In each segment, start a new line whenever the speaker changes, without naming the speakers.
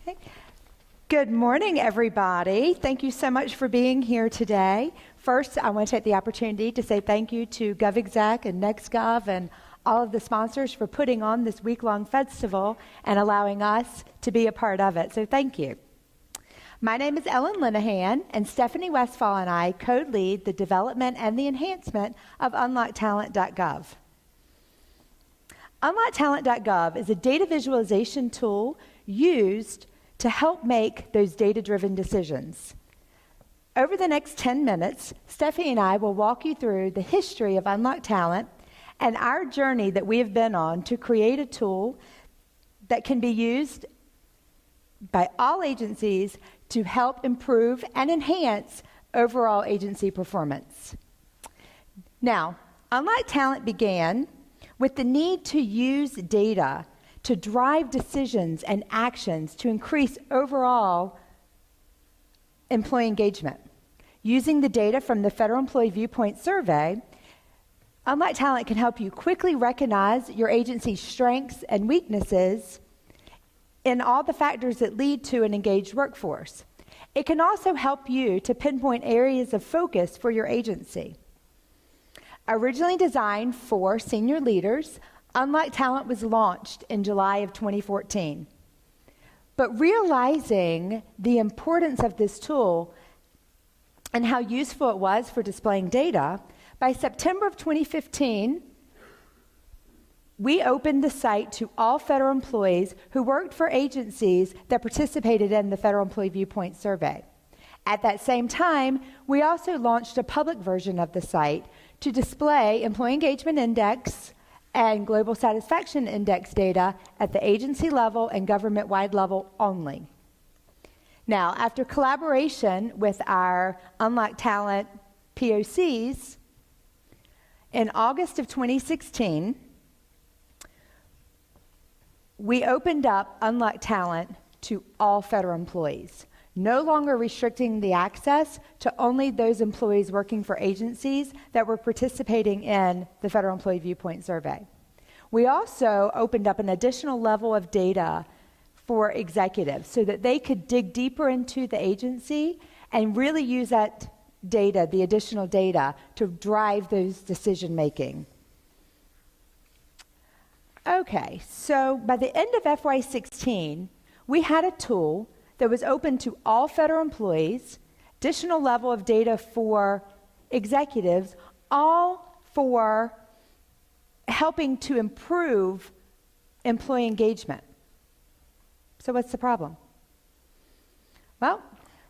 Okay. Good morning, everybody. Thank you so much for being here today. First, I want to take the opportunity to say thank you to GovExec and NextGov and all of the sponsors for putting on this week-long festival and allowing us to be a part of it. So thank you. My name is Ellen Linehan, and Stephanie Westfall and I co-lead the development and the enhancement of UnlockTalent.gov. UnlockTalent.gov is a data visualization tool used to help make those data-driven decisions. Over the next 10 minutes, Stephanie and I will walk you through the history of Unlock Talent and our journey that we have been on to create a tool that can be used by all agencies to help improve and enhance overall agency performance. Now, Unlock Talent began with the need to use data to drive decisions and actions to increase overall employee engagement. Using the data from the Federal Employee Viewpoint Survey, Unlock Talent can help you quickly recognize your agency's strengths and weaknesses in all the factors that lead to an engaged workforce. It can also help you to pinpoint areas of focus for your agency. Originally designed for senior leaders, Unlock Talent was launched in July of 2014. But realizing the importance of this tool and how useful it was for displaying data, by September of 2015, we opened the site to all federal employees who worked for agencies that participated in the Federal Employee Viewpoint Survey. At that same time, we also launched a public version of the site to display Employee Engagement Index and Global Satisfaction Index data at the agency level and government-wide level only. Now, after collaboration with our Unlock Talent POCs, in August of 2016, we opened up Unlock Talent to all federal employees, no longer restricting the access to only those employees working for agencies that were participating in the Federal Employee Viewpoint Survey. We also opened up an additional level of data for executives so that they could dig deeper into the agency and really use that data, the additional data, to drive those decision making. Okay, so by the end of FY16, we had a tool that was open to all federal employees, additional level of data for executives, all for helping to improve employee engagement. So what's the problem? Well,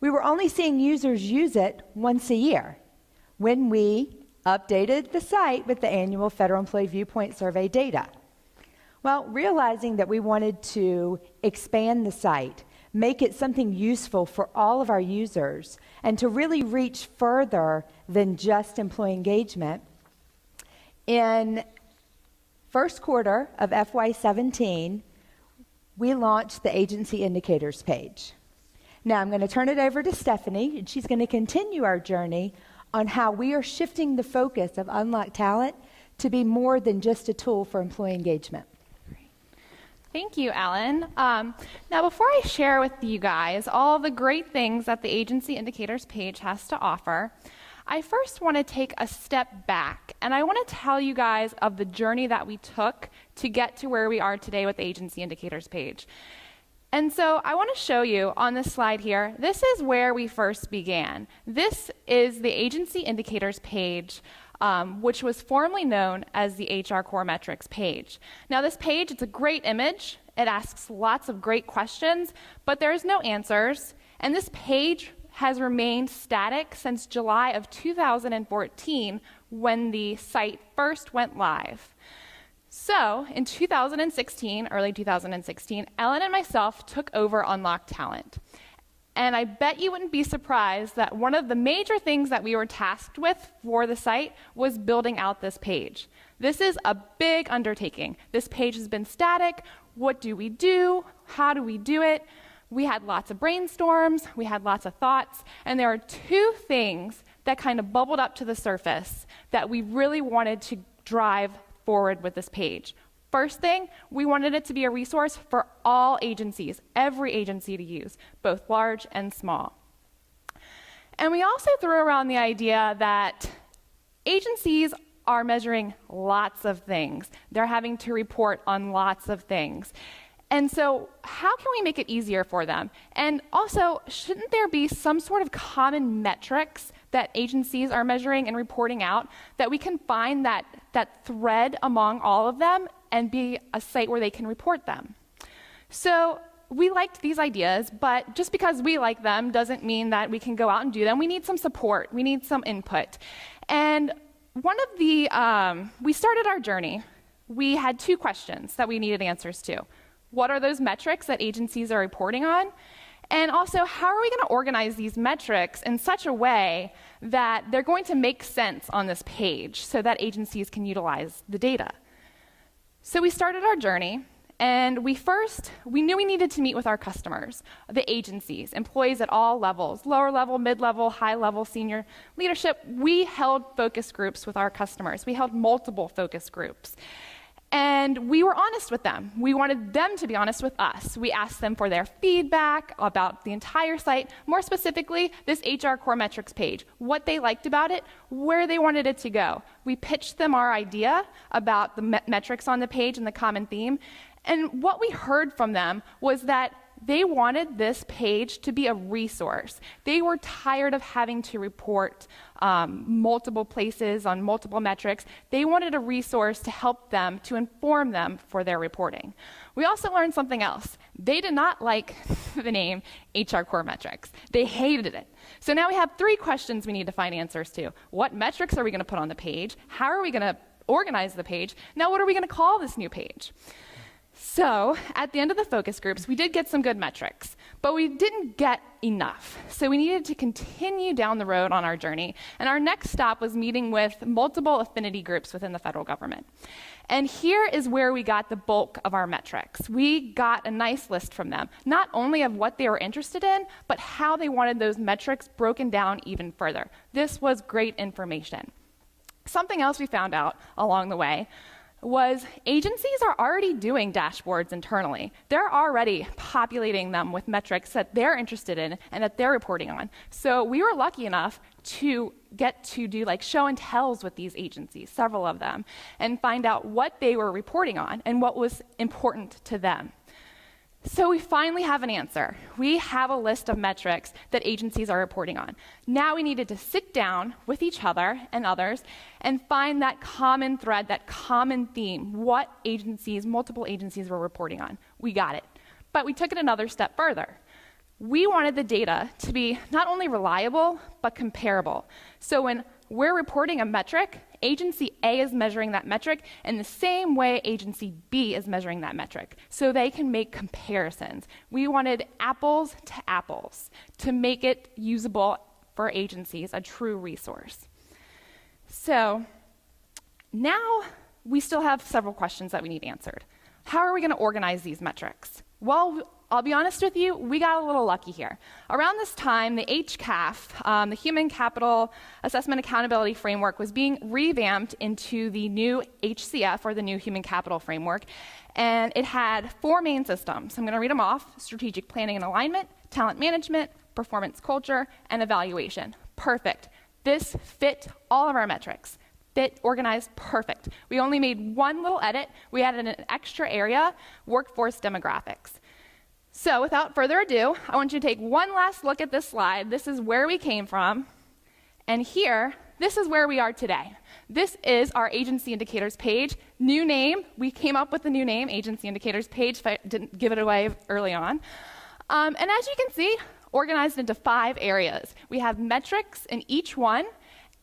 we were only seeing users use it once a year when we updated the site with the annual Federal Employee Viewpoint Survey data. Well, realizing that we wanted to expand the site, make it something useful for all of our users, and to really reach further than just employee engagement, in first quarter of FY17, we launched the Agency Indicators page. Now I'm going to turn it over to Stephanie, and she's going to continue our journey on how we are shifting the focus of Unlock Talent to be more than just a tool for employee engagement.
Thank you, Ellen. Now, before I share with you guys all the great things that the Agency Indicators page has to offer, I first want to take a step back, and I want to tell you guys of the journey that we took to get to where we are today with the Agency Indicators page. And so I want to show you on this slide here, this is where we first began. This is the Agency Indicators page, which was formerly known as the HR Core Metrics page. Now this page, it's a great image. It asks lots of great questions, but there's no answers. And this page has remained static since July of 2014 when the site first went live. So in 2016, early 2016, Ellen and myself took over Unlock Talent. And I bet you wouldn't be surprised that one of the major things that we were tasked with for the site was building out this page. This is a big undertaking. This page has been static. What do we do? How do we do it? We had lots of brainstorms, we had lots of thoughts, and there are two things that kind of bubbled up to the surface that we really wanted to drive forward with this page. First thing, we wanted it to be a resource for all agencies, every agency to use, both large and small. And we also threw around the idea that agencies are measuring lots of things. They're having to report on lots of things. And so how can we make it easier for them? And also, shouldn't there be some sort of common metrics that agencies are measuring and reporting out that we can find that thread among all of them and be a site where they can report them? So we liked these ideas, but just because we like them doesn't mean that we can go out and do them. We need some support. We need some input. And we started our journey. We had 2 questions that we needed answers to. What are those metrics that agencies are reporting on? And also, how are we going to organize these metrics in such a way that they're going to make sense on this page so that agencies can utilize the data? So we started our journey, and we knew we needed to meet with our customers, the agencies, employees at all levels, lower level, mid-level, high level, senior leadership. We held focus groups with our customers. We held multiple focus groups. And we were honest with them. We wanted them to be honest with us. We asked them for their feedback about the entire site, more specifically, this HR Core Metrics page, what they liked about it, where they wanted it to go. We pitched them our idea about the metrics on the page and the common theme. And what we heard from them was that they wanted this page to be a resource. They were tired of having to report multiple places on multiple metrics. They wanted a resource to help them, to inform them for their reporting. We also learned something else. They did not like the name HR Core Metrics. They hated it. So now we have 3 questions we need to find answers to. What metrics are we going to put on the page? How are we going to organize the page? Now what are we going to call this new page? So at the end of the focus groups, we did get some good metrics, but we didn't get enough. So we needed to continue down the road on our journey. And our next stop was meeting with multiple affinity groups within the federal government. And here is where we got the bulk of our metrics. We got a nice list from them, not only of what they were interested in, but how they wanted those metrics broken down even further. This was great information. Something else we found out along the way was agencies are already doing dashboards internally. They're already populating them with metrics that they're interested in and that they're reporting on. So we were lucky enough to get to do like show and tells with these agencies, several of them, and find out what they were reporting on and what was important to them. So we finally have an answer. We have a list of metrics that agencies are reporting on. Now we needed to sit down with each other and others and find that common thread, that common theme, what agencies, multiple agencies were reporting on. We got it. But we took it another step further. We wanted the data to be not only reliable, but comparable. So when we're reporting a metric, agency A is measuring that metric in the same way agency B is measuring that metric, so they can make comparisons. We wanted apples to apples to make it usable for agencies, a true resource. So now we still have several questions that we need answered. How are we going to organize these metrics? Well, I'll be honest with you, we got a little lucky here. Around this time, the HCAF, the Human Capital Assessment Accountability Framework, was being revamped into the new HCF, or the new Human Capital Framework, and it had 4 main systems. I'm going to read them off: strategic planning and alignment, talent management, performance culture, and evaluation. Perfect. This fit all of our metrics. Fit, organized, perfect. We only made one little edit. We added an extra area, workforce demographics. So without further ado, I want you to take one last look at this slide. This is where we came from. And here, this is where we are today. This is our agency indicators page. New name. We came up with the new name, agency indicators page, if I didn't give it away early on. And as you can see, organized into 5 areas. We have metrics in each one,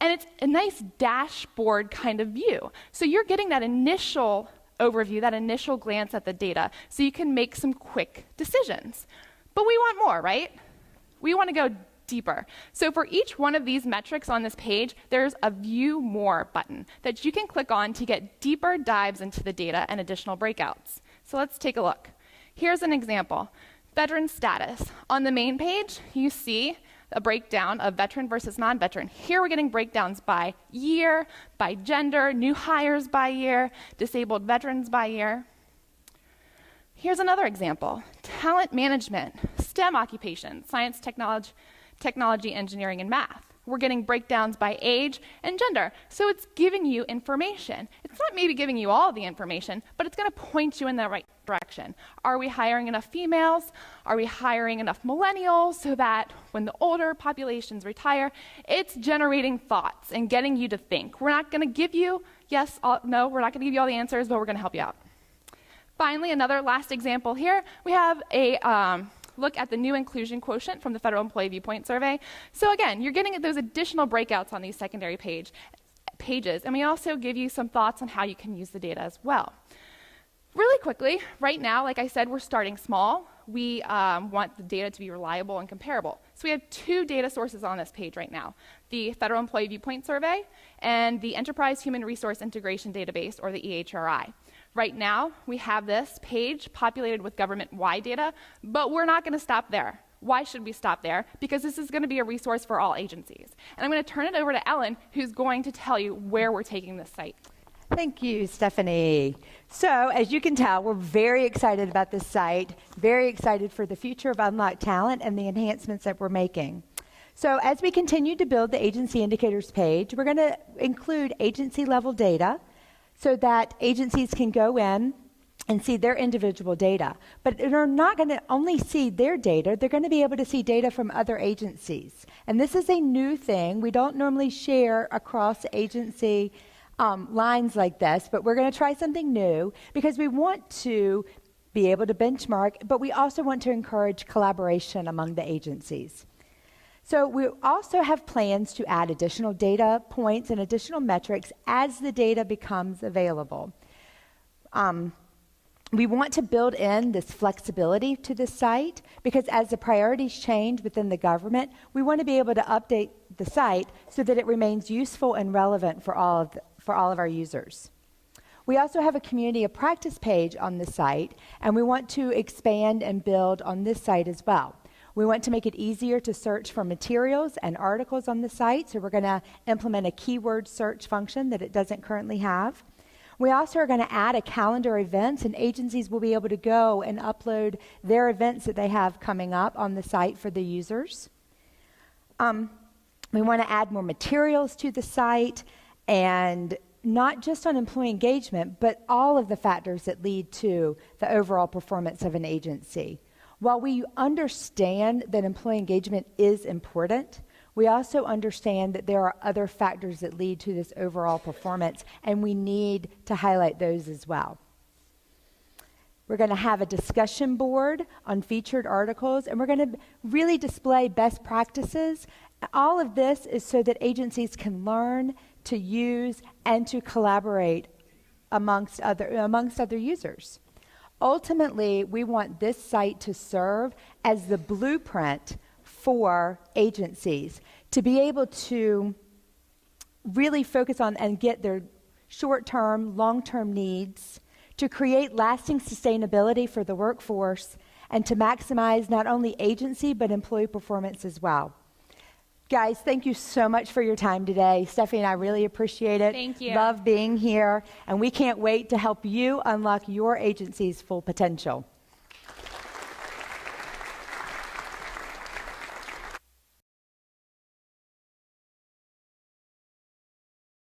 and it's a nice dashboard kind of view. So you're getting that initial overview, that initial glance at the data, so you can make some quick decisions. But we want more, right? We want to go deeper. So for each one of these metrics on this page, there's a View More button that you can click on to get deeper dives into the data and additional breakouts. So let's take a look. Here's an example. Veteran status. On the main page, you see a breakdown of veteran versus non-veteran. Here we're getting breakdowns by year, by gender, new hires by year, disabled veterans by year. Here's another example. Talent management, STEM occupations, science, technology, engineering, and math. We're getting breakdowns by age and gender. So it's giving you information. It's not maybe giving you all the information, but it's going to point you in the right direction. Are we hiring enough females? Are we hiring enough millennials so that when the older populations retire, it's generating thoughts and getting you to think. We're not going to give you, no, we're not going to give you all the answers, but we're going to help you out. Finally, another last example here. We have a look at the new inclusion quotient from the Federal Employee Viewpoint Survey. So again, you're getting those additional breakouts on these secondary pages, and we also give you some thoughts on how you can use the data as well. Really quickly, right now, like I said, we're starting small. We want the data to be reliable and comparable. So we have two data sources on this page right now, the Federal Employee Viewpoint Survey and the Enterprise Human Resource Integration Database, or the EHRI. Right now, we have this page populated with government-wide data, but we're not going to stop there. Why should we stop there? Because this is going to be a resource for all agencies. And I'm going to turn it over to Ellen, who's going to tell you where we're taking this site.
Thank you, Stephanie. So, as you can tell, we're very excited about this site, very excited for the future of Unlocked Talent and the enhancements that we're making. So, as we continue to build the agency indicators page, we're going to include agency-level data so that agencies can go in and see their individual data. But they're not going to only see their data, they're going to be able to see data from other agencies. And this is a new thing. We don't normally share across agency lines like this, but we're going to try something new because we want to be able to benchmark, but we also want to encourage collaboration among the agencies. So we also have plans to add additional data points and additional metrics as the data becomes available. We want to build in this flexibility to the site because as the priorities change within the government, we want to be able to update the site so that it remains useful and relevant for all of our users. We also have a community of practice page on the site, and we want to expand and build on this site as well. We want to make it easier to search for materials and articles on the site, so we're going to implement a keyword search function that it doesn't currently have. We also are going to add a calendar of events, and agencies will be able to go and upload their events that they have coming up on the site for the users. We want to add more materials to the site, and not just on employee engagement, but all of the factors that lead to the overall performance of an agency. While we understand that employee engagement is important, we also understand that there are other factors that lead to this overall performance, and we need to highlight those as well. We're going to have a discussion board on featured articles, and we're going to really display best practices. All of this is so that agencies can learn to use and to collaborate amongst other users. Ultimately, we want this site to serve as the blueprint for agencies to be able to really focus on and get their short-term, long-term needs, to create lasting sustainability for the workforce, and to maximize not only agency but employee performance as well. Guys, thank you so much for your time today. Stephanie and I really appreciate it.
Thank you.
Love being here, and we can't wait to help you unlock your agency's full potential.